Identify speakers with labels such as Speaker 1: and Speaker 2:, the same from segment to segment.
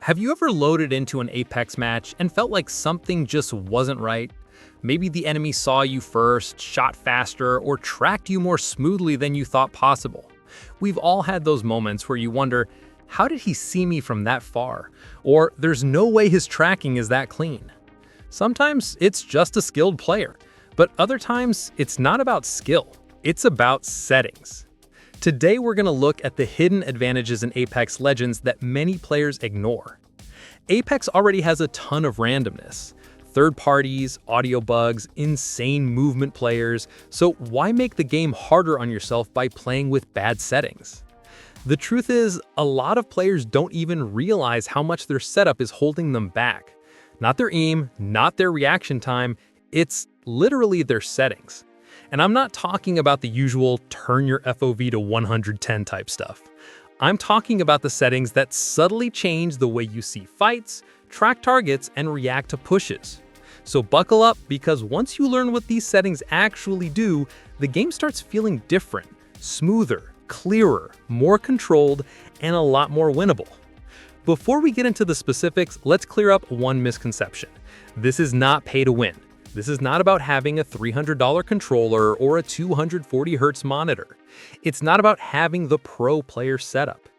Speaker 1: Have you ever loaded into an Apex match and felt like something just wasn't right? Maybe the enemy saw you first, shot faster, or tracked you more smoothly than you thought possible. We've all had those moments where you wonder, how did he see me from that far? Or there's no way his tracking is that clean. Sometimes it's just a skilled player, but other times it's not about skill, it's about settings. Today we're going to look at the hidden advantages in Apex Legends that many players ignore. Apex already has a ton of randomness. Third parties, audio bugs, insane movement players, so why make the game harder on yourself by playing with bad settings? The truth is, a lot of players don't even realize how much their setup is holding them back. Not their aim, not their reaction time, it's literally their settings. And I'm not talking about the usual turn your FOV to 110 type stuff. I'm talking about the settings that subtly change the way you see fights, track targets, and react to pushes. So buckle up, because once you learn what these settings actually do, the game starts feeling different, smoother, clearer, more controlled, and a lot more winnable. Before we get into the specifics, let's clear up one misconception. This is not pay to win. This is not about having a $300 controller or a 240Hz monitor. It's not about having the pro player setup.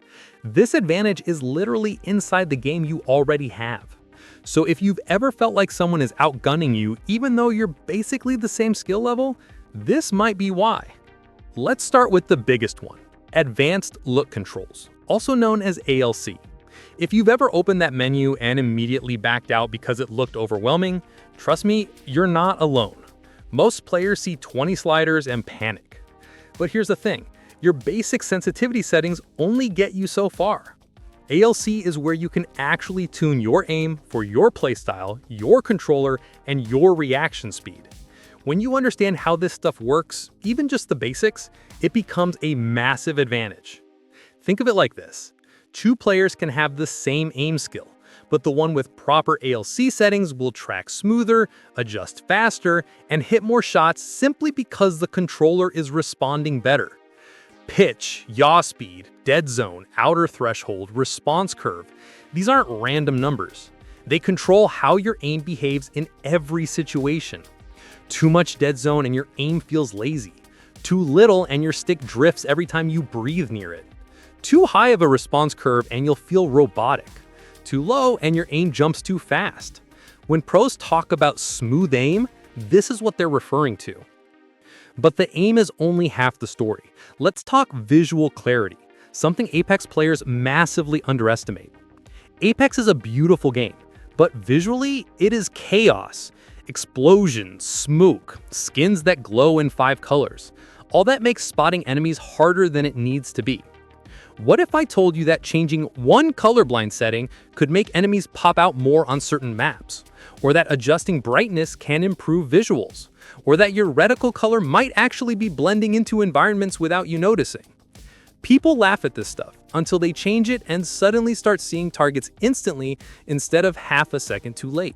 Speaker 1: This advantage is literally inside the game you already have. So if you've ever felt like someone is outgunning you even though you're basically the same skill level, this might be why. Let's start with the biggest one, Advanced Look Controls, also known as ALC. If you've ever opened that menu and immediately backed out because it looked overwhelming, trust me, you're not alone. Most players see 20 sliders and panic. But here's the thing, your basic sensitivity settings only get you so far. ALC is where you can actually tune your aim for your playstyle, your controller, and your reaction speed. When you understand how this stuff works, even just the basics, it becomes a massive advantage. Think of it like this. Two players can have the same aim skill, but the one with proper ALC settings will track smoother, adjust faster, and hit more shots simply because the controller is responding better. Pitch, yaw speed, dead zone, outer threshold, response curve, these aren't random numbers. They control how your aim behaves in every situation. Too much dead zone and your aim feels lazy. Too little and your stick drifts every time you breathe near it. Too high of a response curve and you'll feel robotic. Too low and your aim jumps too fast. When pros talk about smooth aim, this is what they're referring to. But the aim is only half the story. Let's talk visual clarity, something Apex players massively underestimate. Apex is a beautiful game, but visually it is chaos. Explosions, smoke, skins that glow in 5 colors. All that makes spotting enemies harder than it needs to be. What if I told you that changing one colorblind setting could make enemies pop out more on certain maps? Or that adjusting brightness can improve visuals? Or that your reticle color might actually be blending into environments without you noticing? People laugh at this stuff until they change it and suddenly start seeing targets instantly instead of half a second too late.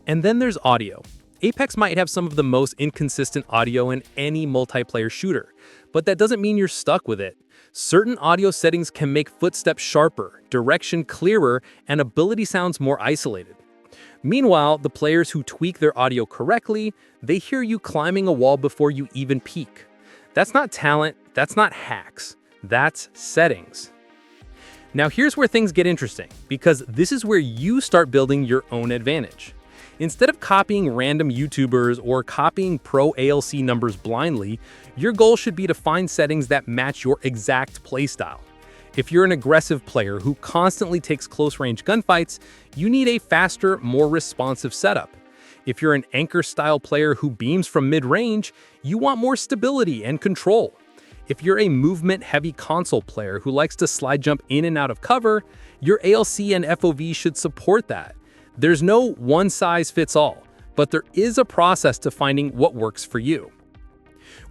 Speaker 1: And then there's audio. Apex might have some of the most inconsistent audio in any multiplayer shooter, but that doesn't mean you're stuck with it. Certain audio settings can make footsteps sharper, direction clearer, and ability sounds more isolated. Meanwhile, the players who tweak their audio correctly, they hear you climbing a wall before you even peek. That's not talent, that's not hacks, that's settings. Now here's where things get interesting, because this is where you start building your own advantage. Instead of copying random YouTubers or copying pro ALC numbers blindly, your goal should be to find settings that match your exact playstyle. If you're an aggressive player who constantly takes close-range gunfights, you need a faster, more responsive setup. If you're an anchor-style player who beams from mid-range, you want more stability and control. If you're a movement-heavy console player who likes to slide jump in and out of cover, your ALC and FOV should support that. There's no one-size-fits-all, but there is a process to finding what works for you.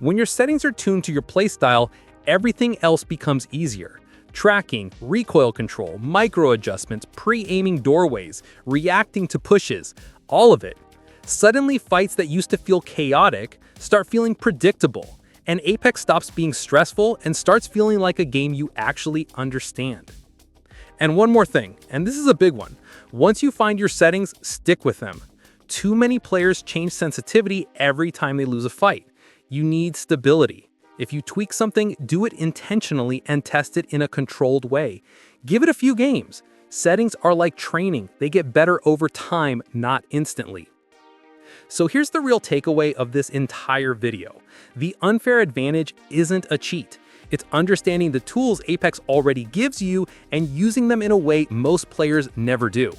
Speaker 1: When your settings are tuned to your playstyle, everything else becomes easier. Tracking, recoil control, micro-adjustments, pre-aiming doorways, reacting to pushes, all of it. Suddenly, fights that used to feel chaotic start feeling predictable, and Apex stops being stressful and starts feeling like a game you actually understand. And one more thing, and this is a big one. Once you find your settings, stick with them. Too many players change sensitivity every time they lose a fight. You need stability. If you tweak something, do it intentionally and test it in a controlled way. Give it a few games. Settings are like training. They get better over time, not instantly. So here's the real takeaway of this entire video. The unfair advantage isn't a cheat. It's understanding the tools Apex already gives you and using them in a way most players never do.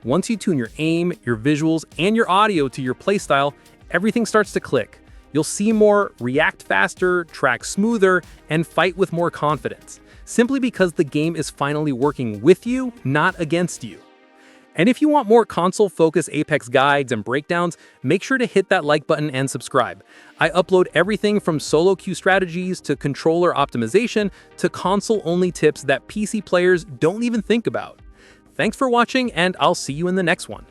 Speaker 1: Once you tune your aim, your visuals, and your audio to your playstyle, everything starts to click. You'll see more, react faster, track smoother, and fight with more confidence, simply because the game is finally working with you, not against you. And if you want more console-focused Apex guides and breakdowns, make sure to hit that like button and subscribe. I upload everything from solo queue strategies to controller optimization to console-only tips that PC players don't even think about. Thanks for watching, and I'll see you in the next one.